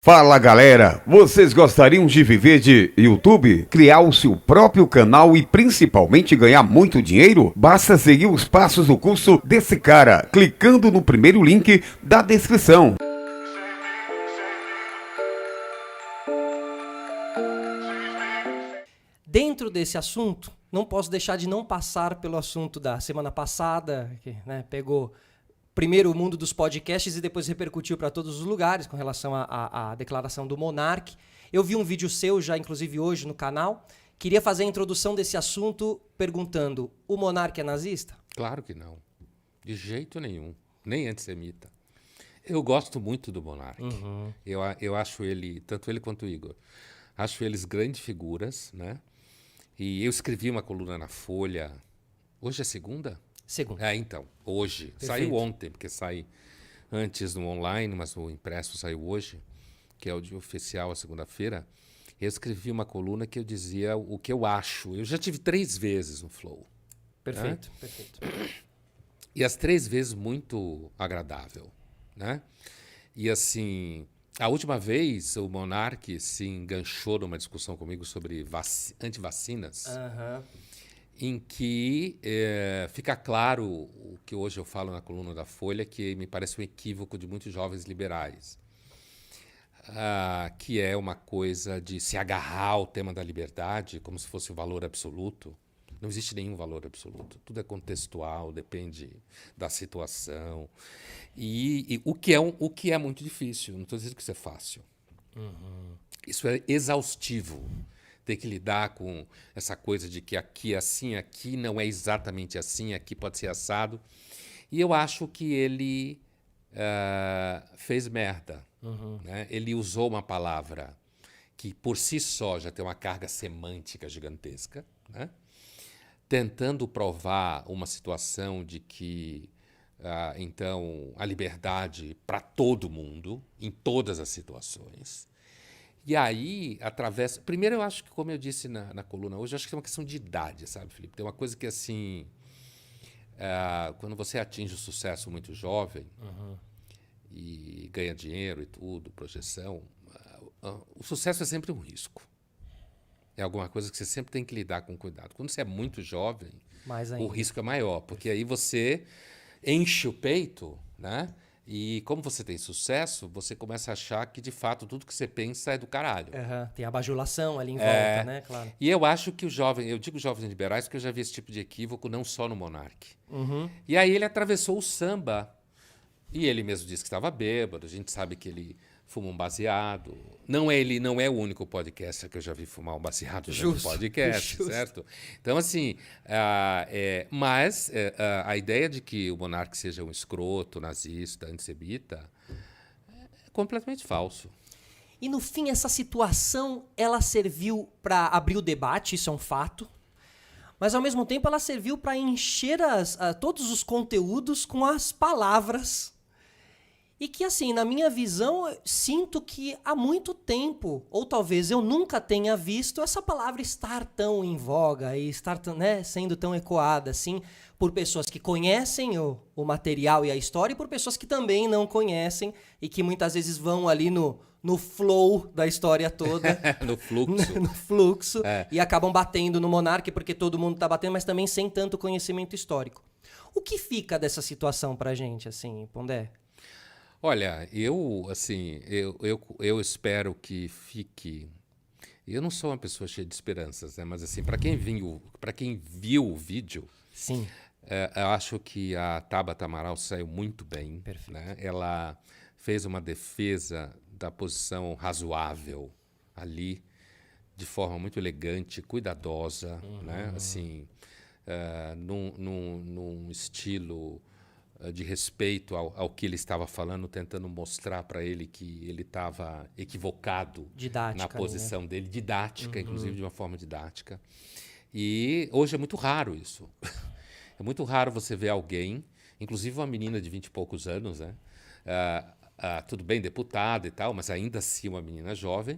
Fala galera, vocês gostariam de viver de YouTube? Criar o seu próprio canal e principalmente ganhar muito dinheiro? Basta seguir os passos do curso desse cara, clicando no primeiro link da descrição. Dentro desse assunto, não posso deixar de não passar pelo assunto da semana passada, que pegou primeiro o mundo dos podcasts e depois repercutiu para todos os lugares com relação à declaração do Monark. Eu vi um vídeo seu já, inclusive hoje, no canal. Queria fazer a introdução desse assunto perguntando, o Monark é nazista? Claro que não. De jeito nenhum. Nem antissemita. Eu gosto muito do Monark. Uhum. Eu acho ele, tanto ele quanto o Igor, acho eles grandes figuras, né? E eu escrevi uma coluna na Folha. Hoje é segunda? Segunda. Então, hoje. Perfeito. Saiu ontem, porque sai antes no online, mas o impresso saiu hoje, que é o dia oficial, a segunda-feira. Eu escrevi uma coluna que eu dizia o que eu acho. Eu já tive 3 vezes no Flow. Perfeito, perfeito. E as 3 vezes muito agradável, né? E assim, a última vez o Monark se enganchou numa discussão comigo sobre antivacinas, em que fica claro o que hoje eu falo na coluna da Folha, que me parece um equívoco de muitos jovens liberais, que é uma coisa de se agarrar ao tema da liberdade como se fosse o valor absoluto. Não existe nenhum valor absoluto. Tudo é contextual, depende da situação. E o que é muito difícil. Não estou dizendo que isso é fácil. Uhum. Isso é exaustivo. Ter que lidar com essa coisa de que aqui é assim, aqui não é exatamente assim, aqui pode ser assado. E eu acho que ele fez merda. Uhum. Né? Ele usou uma palavra que por si só já tem uma carga semântica gigantesca, né? Tentando provar uma situação de que, então, a liberdade para todo mundo, em todas as situações. E aí, através... Primeiro, eu acho que, como eu disse na coluna hoje, eu acho que é uma questão de idade, sabe, Felipe? Tem uma coisa que, assim, quando você atinge o sucesso muito jovem e ganha dinheiro e tudo, projeção, o sucesso é sempre um risco. É alguma coisa que você sempre tem que lidar com cuidado. Quando você é muito jovem, o risco é maior, porque aí você enche o peito, né? E como você tem sucesso, você começa a achar que, de fato, tudo que você pensa é do caralho. Tem a bajulação ali em volta, né? Claro. E eu acho que eu digo jovens liberais porque eu já vi esse tipo de equívoco não só no Monark. Uhum. E aí ele atravessou o samba. E ele mesmo disse que estava bêbado, a gente sabe que ele fuma um baseado. Ele não é o único podcaster que eu já vi fumar um baseado no podcast, justo. certo? Então, assim, mas a ideia de que o Monark seja um escroto, nazista, antissemita, é completamente falso. E, no fim, essa situação, ela serviu para abrir o debate, isso é um fato, mas, ao mesmo tempo, ela serviu para encher todos os conteúdos com as palavras. E que, assim, na minha visão, eu sinto que há muito tempo, ou talvez eu nunca tenha visto essa palavra estar tão em voga e estar sendo tão ecoada, assim, por pessoas que conhecem o material e a história e por pessoas que também não conhecem e que muitas vezes vão ali no flow da história toda. No fluxo. No fluxo. E acabam batendo no Monark porque todo mundo está batendo, mas também sem tanto conhecimento histórico. O que fica dessa situação pra gente, assim, Pondé? Olha, eu espero que fique... Eu não sou uma pessoa cheia de esperanças, né? Mas assim, para quem viu o vídeo, sim, eu acho que a Tabata Amaral saiu muito bem. Perfeito. Né? Ela fez uma defesa da posição razoável ali, de forma muito elegante, cuidadosa, né? Assim, num estilo de respeito ao que ele estava falando, tentando mostrar para ele que ele estava equivocado didática, na posição dele, didática, Uhum. inclusive de uma forma didática. E hoje é muito raro isso. É muito raro você ver alguém, inclusive uma menina de 20 e poucos anos, né? Tudo bem, deputada e tal, mas ainda assim uma menina jovem,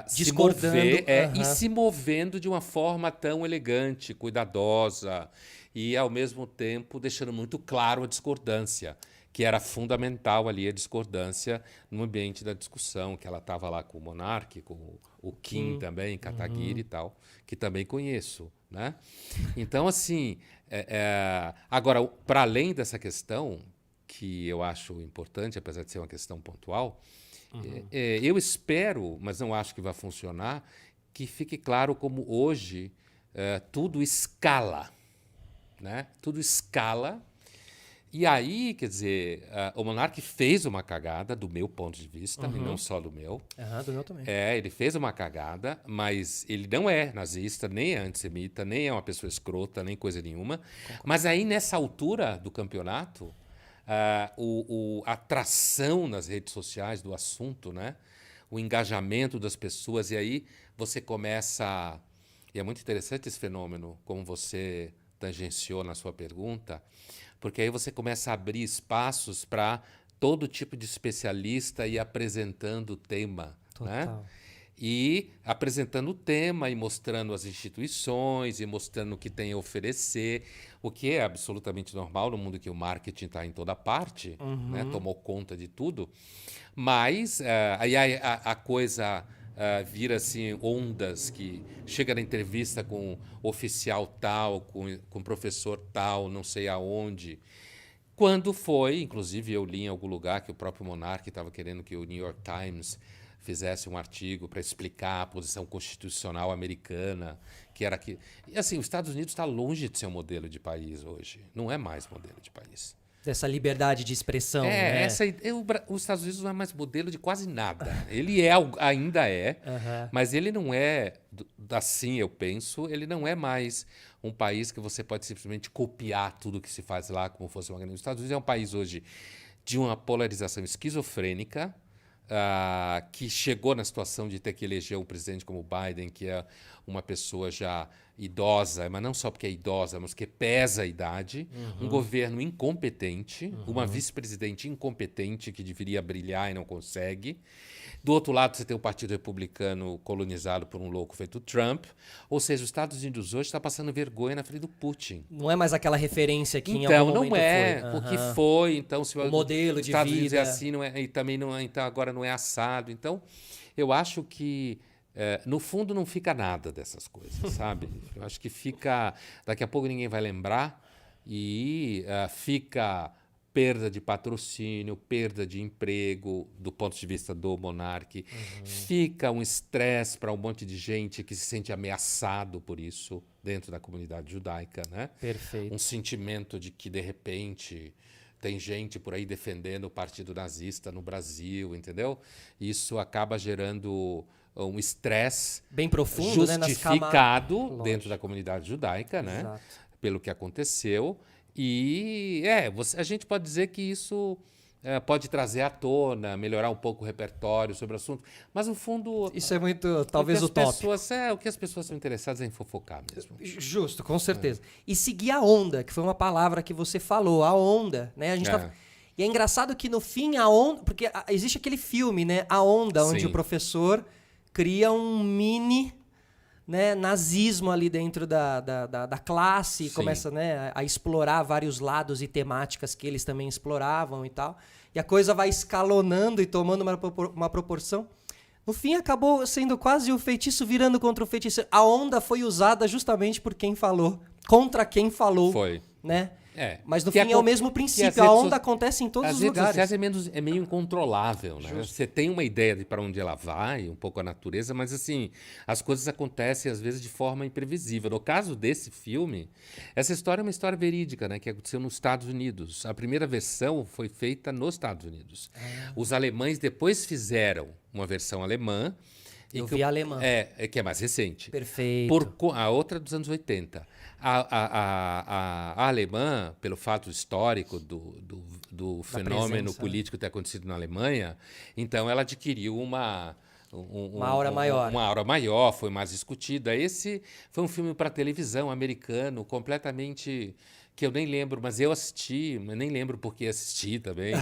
se movendo de uma forma tão elegante, cuidadosa e, ao mesmo tempo, deixando muito claro a discordância, que era fundamental ali a discordância no ambiente da discussão, que ela estava lá com o Monark, com o Kim também, Kataguiri e tal, que também conheço, né? Então, assim, agora, para além dessa questão, que eu acho importante, apesar de ser uma questão pontual, eu espero, mas não acho que vai funcionar, que fique claro como hoje tudo escala, né? Tudo escala. E aí, quer dizer, o Monark fez uma cagada, do meu ponto de vista, e não só do meu. Do meu também. Ele fez uma cagada, mas ele não é nazista, nem é antissemita, nem é uma pessoa escrota, nem coisa nenhuma. Mas aí, nessa altura do campeonato, a atração nas redes sociais do assunto, né? O engajamento das pessoas, e aí você começa... E é muito interessante esse fenômeno, como você tangenciou na sua pergunta, porque aí você começa a abrir espaços para todo tipo de especialista ir apresentando o tema, né? E apresentando o tema e mostrando as instituições e mostrando o que tem a oferecer, o que é absolutamente normal no mundo que o marketing está em toda parte, né? Tomou conta de tudo. Mas aí a coisa vira assim, ondas que chega na entrevista com oficial tal, com professor tal, não sei aonde. Quando foi, inclusive eu li em algum lugar que o próprio Monark estava querendo que o New York Times fizesse um artigo para explicar a posição constitucional americana, que era que... E assim, os Estados Unidos está longe de ser um modelo de país hoje. Não é mais modelo de país. Dessa liberdade de expressão, né? Os Estados Unidos não é mais modelo de quase nada. Ele ainda é, mas ele não é, assim eu penso, ele não é mais um país que você pode simplesmente copiar tudo que se faz lá como fosse uma grande... Os Estados Unidos é um país hoje de uma polarização esquizofrênica, que chegou na situação de ter que eleger um presidente como Biden, que é uma pessoa já idosa, mas não só porque é idosa, mas porque pesa a idade, um governo incompetente, uma vice-presidente incompetente que deveria brilhar e não consegue. Do outro lado, você tem o Partido Republicano colonizado por um louco feito Trump. Ou seja, os Estados Unidos hoje está passando vergonha na frente do Putin. Não é mais aquela referência que em então, algum momento não é, foi. porque foi. Então, se o modelo de Estados vida. Unidos é assim, não é, e também não é, então agora não é assado. Então, eu acho que no fundo não fica nada dessas coisas, sabe? Eu acho que fica... Daqui a pouco ninguém vai lembrar e fica perda de patrocínio, perda de emprego do ponto de vista do Monark. Fica um estresse para um monte de gente que se sente ameaçado por isso dentro da comunidade judaica, né? Perfeito. Um sentimento de que, de repente... Tem gente por aí defendendo o partido nazista no Brasil, entendeu? Isso acaba gerando um estresse bem profundo, justificado, né, dentro da comunidade judaica, né? Exato. Pelo que aconteceu. E a gente pode dizer que isso pode trazer à tona, melhorar um pouco o repertório sobre o assunto, mas no fundo... Isso é muito, talvez, utópico. O que as pessoas são interessadas é em fofocar mesmo. Justo, com certeza. E seguir a onda, que foi uma palavra que você falou, a onda, né? A gente E é engraçado que no fim a onda... Porque existe aquele filme, né? A Onda, onde o professor cria um mini... Né, nazismo ali dentro da classe, e começa, né, a explorar vários lados e temáticas que eles também exploravam e tal. E a coisa vai escalonando e tomando uma proporção. No fim, acabou sendo quase o feitiço virando contra o feitiço. A onda foi usada justamente por quem falou, contra quem falou. Foi. Né? Mas no fim é o mesmo princípio. A onda acontece em todos os lugares. As redes sociais é meio incontrolável, né? Você tem uma ideia de para onde ela vai, um pouco a natureza, mas assim, as coisas acontecem às vezes de forma imprevisível. No caso desse filme, essa história é uma história verídica, né? Que aconteceu nos Estados Unidos. A primeira versão foi feita nos Estados Unidos. Os alemães depois fizeram uma versão alemã. Eu vi a alemã. Que é mais recente. Perfeito. A outra dos anos 80. A alemã, pelo fato histórico do fenômeno político ter acontecido na Alemanha, então ela adquiriu uma aura maior. Uma aura maior, foi mais discutida. Esse foi um filme para televisão americano, completamente... que eu nem lembro, mas eu assisti, mas nem lembro porque assisti também.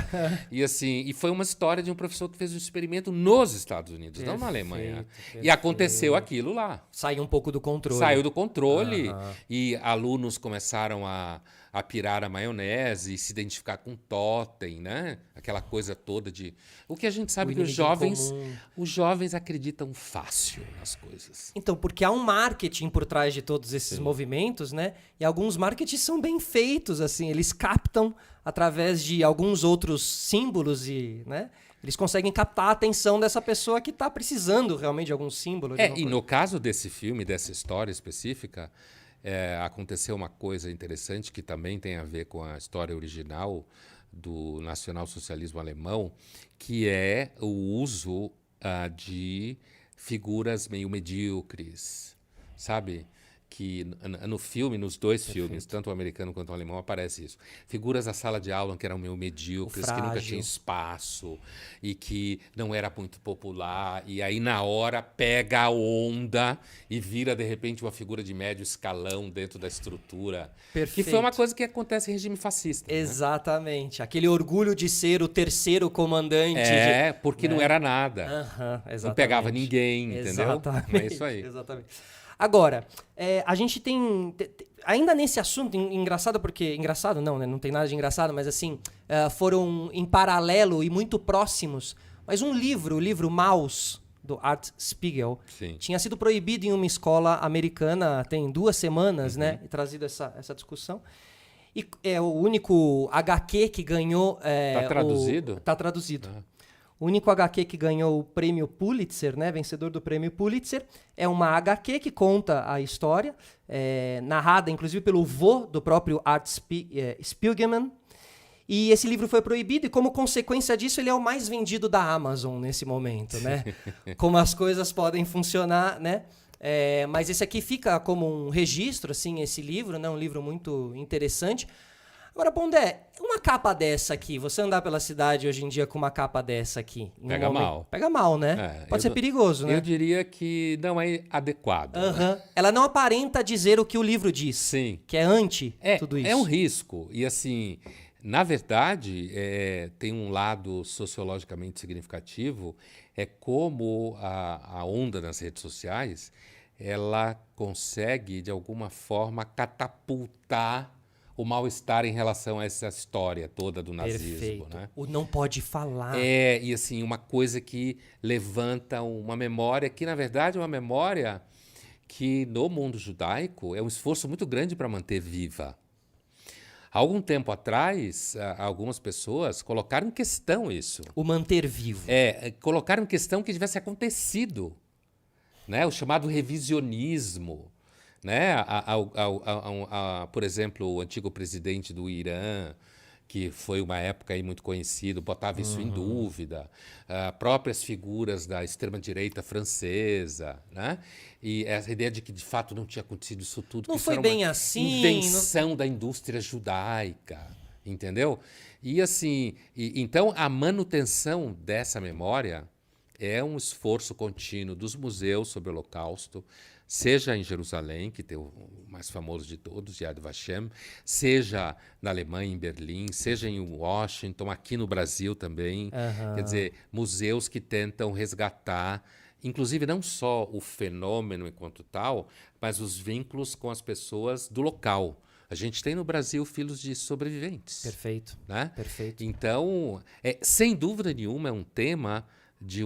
E foi uma história de um professor que fez um experimento nos Estados Unidos, não na Alemanha. E aconteceu aquilo lá. Saiu um pouco do controle. Saiu do controle e alunos começaram a a pirar a maionese e se identificar com totem, né? Aquela coisa toda de... O que a gente sabe O que inimigo comum. os jovens acreditam fácil nas coisas. Então, porque há um marketing por trás de todos esses movimentos, né? E alguns marketings são bem feitos, assim, eles captam através de alguns outros símbolos e, né? Eles conseguem captar a atenção dessa pessoa que está precisando realmente de algum símbolo. E no caso desse filme, dessa história específica, aconteceu uma coisa interessante que também tem a ver com a história original do nacionalsocialismo alemão, que é o uso de figuras meio medíocres, sabe? Que no filme, nos dois filmes, tanto o americano quanto o alemão, aparece isso. Figuras da sala de aula que eram meio medíocres, que nunca tinham espaço e que não era muito popular. E aí, na hora, pega a onda e vira, de repente, uma figura de médio escalão dentro da estrutura. Perfeito. Que foi uma coisa que acontece em regime fascista. Exatamente. Né? Aquele orgulho de ser o terceiro comandante. Porque não era nada. Exatamente. Não pegava ninguém, entendeu? Exatamente. É isso aí. Exatamente. Agora, a gente tem... Ainda nesse assunto, engraçado porque... Engraçado não, né? Não tem nada de engraçado, mas assim, foram em paralelo e muito próximos. Mas o livro Maus, do Art Spiegel, Sim. tinha sido proibido em uma escola americana tem 2 semanas, né? E trazido essa discussão. E é o único HQ que ganhou... Tá traduzido? Tá traduzido. O único HQ que ganhou o prêmio Pulitzer, né, vencedor do prêmio Pulitzer, é uma HQ que conta a história, narrada inclusive pelo vô do próprio Art Spiegelman. E esse livro foi proibido e, como consequência disso, ele é o mais vendido da Amazon nesse momento, né? Como as coisas podem funcionar, né? Mas esse aqui fica como um registro, assim, esse livro, né? Um livro muito interessante. Agora, Pondé, uma capa dessa aqui, você andar pela cidade hoje em dia com uma capa dessa aqui... Pega mal. Pega mal, né? Pode ser perigoso, né? Eu diria que não é adequado. Né? Ela não aparenta dizer o que o livro diz. Sim. Que é anti tudo isso. É um risco. E, assim, na verdade, tem um lado sociologicamente significativo, é como a onda nas redes sociais, ela consegue, de alguma forma, catapultar o mal-estar em relação a essa história toda do nazismo. Perfeito. Né? O não pode falar. E assim, uma coisa que levanta uma memória que, na verdade, é uma memória que, no mundo judaico, é um esforço muito grande para manter viva. Há algum tempo atrás, algumas pessoas colocaram em questão isso. O manter vivo. Colocaram em questão que tivesse acontecido. Né? O chamado revisionismo. Né? Por exemplo, o antigo presidente do Irã, que foi uma época aí muito conhecido, botava isso em dúvida. Próprias figuras da extrema-direita francesa. Né? E essa ideia de que, de fato, não tinha acontecido isso tudo. Não que foi isso era bem uma assim. invenção da indústria judaica. Entendeu? E assim, então a manutenção dessa memória é um esforço contínuo dos museus sobre o Holocausto, seja em Jerusalém, que tem o mais famoso de todos, Yad Vashem, seja na Alemanha, em Berlim, seja em Washington, aqui no Brasil também. Quer dizer, museus que tentam resgatar, inclusive não só o fenômeno enquanto tal, mas os vínculos com as pessoas do local. A gente tem no Brasil filhos de sobreviventes. Perfeito. Né? Perfeito. Então, sem dúvida nenhuma, é um tema de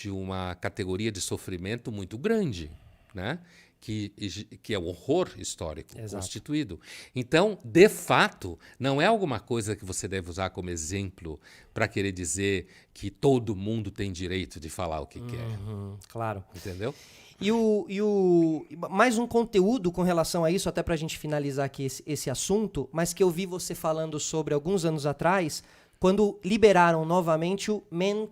uma categoria de sofrimento muito grande. Né? Que é o horror histórico constituído. Então, de fato, não é alguma coisa que você deve usar como exemplo para querer dizer que todo mundo tem direito de falar o que quer. Claro. Entendeu? Mais um conteúdo com relação a isso, até para a gente finalizar aqui esse assunto, mas que eu vi você falando sobre alguns anos atrás, quando liberaram novamente o Mein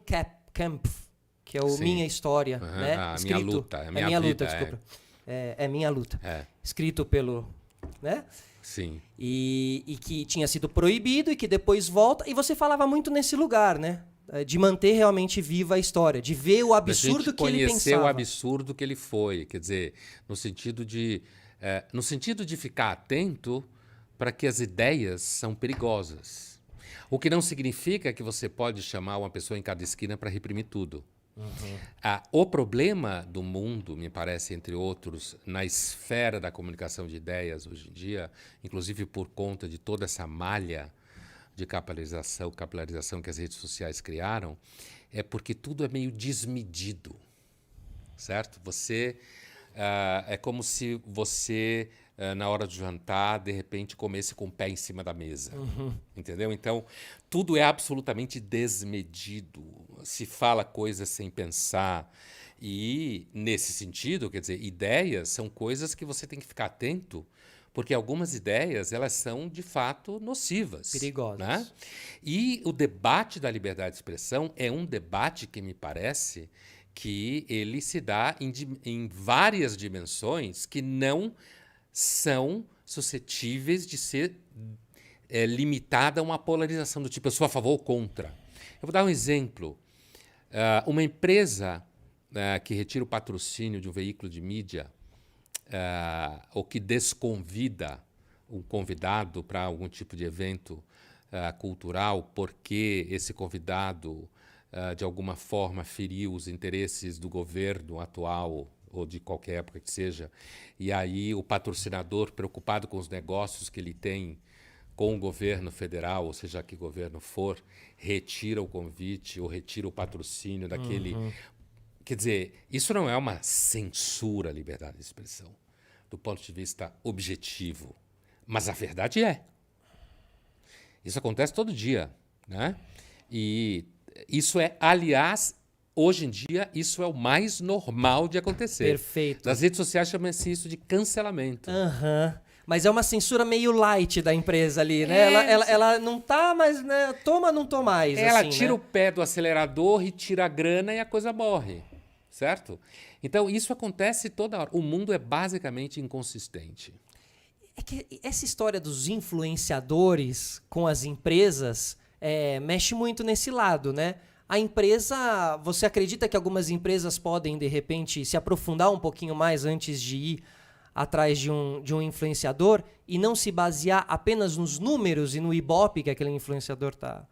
Kampf, que é o Sim. Minha História, né? Minha luta. É Minha Luta, desculpa. É Minha Luta. Escrito pelo... Né? Sim. E que tinha sido proibido e que depois volta. E você falava muito nesse lugar, né? De manter realmente viva a história, de ver o absurdo que ele pensava. Conhecer o absurdo que ele foi. Quer dizer, no sentido de ficar atento para que as ideias são perigosas. O que não significa que você pode chamar uma pessoa em cada esquina para reprimir tudo. O problema do mundo, me parece, entre outros, na esfera da comunicação de ideias hoje em dia, inclusive por conta de toda essa malha de capilarização que as redes sociais criaram, é porque tudo é meio desmedido, certo? É como se você, na hora do jantar, de repente comesse com o pé em cima da mesa, entendeu? Então, tudo é absolutamente desmedido, se fala coisas sem pensar, e, nesse sentido, quer dizer, ideias são coisas que você tem que ficar atento, porque algumas ideias, elas são, de fato, nocivas. Perigosas. Né? E o debate da liberdade de expressão é um debate que me parece que ele se dá em várias dimensões que não são suscetíveis de ser limitada a uma polarização do tipo eu sou a favor ou contra. Eu vou dar um exemplo. Uma empresa que retira o patrocínio de um veículo de mídia ou que desconvida um convidado para algum tipo de evento cultural porque esse convidado, de alguma forma, feriu os interesses do governo atual ou de qualquer época que seja, e aí o patrocinador, preocupado com os negócios que ele tem com o governo federal, ou seja, que governo for, retira o convite ou retira o patrocínio daquele... Quer dizer, isso não é uma censura à liberdade de expressão, do ponto de vista objetivo. Mas a verdade é. Isso acontece todo dia, né? E isso é, aliás, hoje em dia, isso é o mais normal de acontecer. Perfeito. Nas redes sociais chama-se isso de cancelamento. Mas é uma censura meio light da empresa ali, né? Ela não tá, mas né, toma, não tô mais. Ela assim, tira né? o pé do acelerador e tira a grana e a coisa morre, certo? Então, isso acontece toda hora. O mundo é basicamente inconsistente. É que essa história dos influenciadores com as empresas mexe muito nesse lado, né? A empresa, você acredita que algumas empresas podem, de repente, se aprofundar um pouquinho mais antes de ir atrás de um influenciador e não se basear apenas nos números e no Ibope que aquele influenciador tá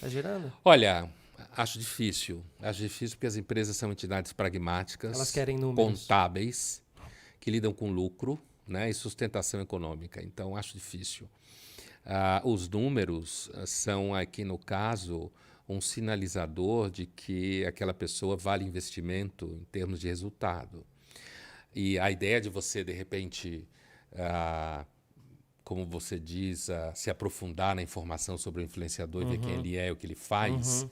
gerando? Olha, acho difícil. Acho difícil porque as empresas são entidades pragmáticas, Elas querem números. contábeis, que lidam com lucro, né, e sustentação econômica. Então, acho difícil. Os números são, aqui no caso, um sinalizador de que aquela pessoa vale investimento em termos de resultado. E a ideia de você, de repente, como você diz, se aprofundar na informação sobre o influenciador e ver quem ele é e o que ele faz,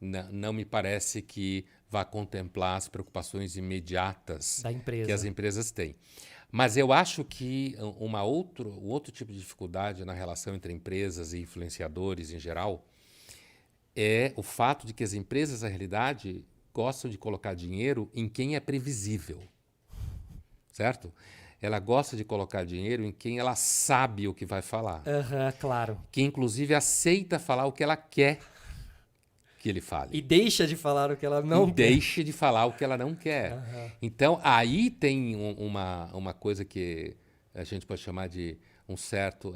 não me parece que vá contemplar as preocupações imediatas Da empresa. que as empresas têm. Mas eu acho que um outro tipo de dificuldade na relação entre empresas e influenciadores em geral é o fato de que as empresas, na realidade, gostam de colocar dinheiro em quem é previsível, certo? Ela gosta de colocar dinheiro em quem ela sabe o que vai falar. Claro. Que, inclusive, aceita falar o que ela quer que ele fale. E deixa de falar o que ela não E deixe de falar o que ela não quer. Então, aí tem uma coisa que a gente pode chamar de um certo...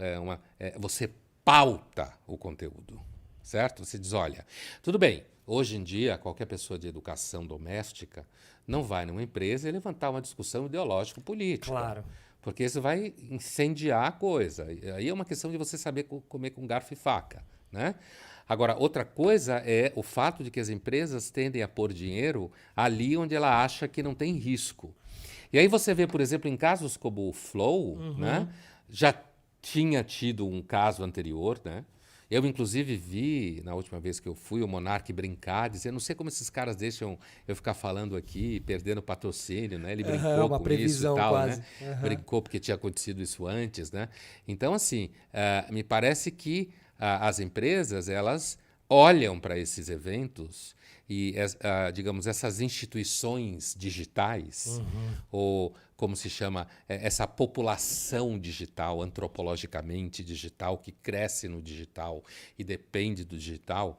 você pauta o conteúdo, certo? Você diz, olha, tudo bem, hoje em dia, qualquer pessoa de educação doméstica não vai numa empresa e levantar uma discussão ideológico-política. Claro. Porque isso vai incendiar a coisa. Aí é uma questão de você saber comer com garfo e faca, né? Agora, outra coisa é o fato de que as empresas tendem a pôr dinheiro ali onde ela acha que não tem risco. E aí você vê, por exemplo, em casos como o Flow, né? Já tinha tido um caso anterior, né? Eu, inclusive, vi, na última vez que eu fui, o Monark brincar, dizer, não sei como esses caras deixam eu ficar falando aqui, perdendo patrocínio, né? Ele brincou uma com previsão isso e tal, quase. né? Brincou porque tinha acontecido isso antes, né? Então, assim, me parece que as empresas, elas olham para esses eventos e, digamos, essas instituições digitais, ou como se chama, essa população digital, antropologicamente digital, que cresce no digital e depende do digital,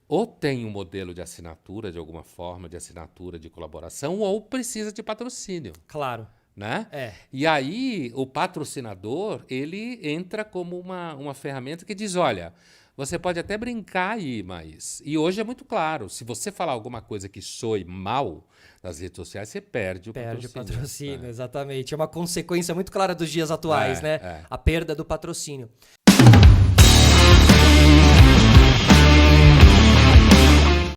ou tem um modelo de assinatura, de alguma forma, de assinatura de colaboração, ou precisa de patrocínio. Claro. Né? E aí o patrocinador ele entra como uma ferramenta que diz, olha, Você pode até brincar aí, mas... E hoje é muito claro, se você falar alguma coisa que soe mal nas redes sociais, você perde o Perde o patrocínio. patrocínio, exatamente. É uma consequência muito clara dos dias atuais, É, né? é. A perda do patrocínio.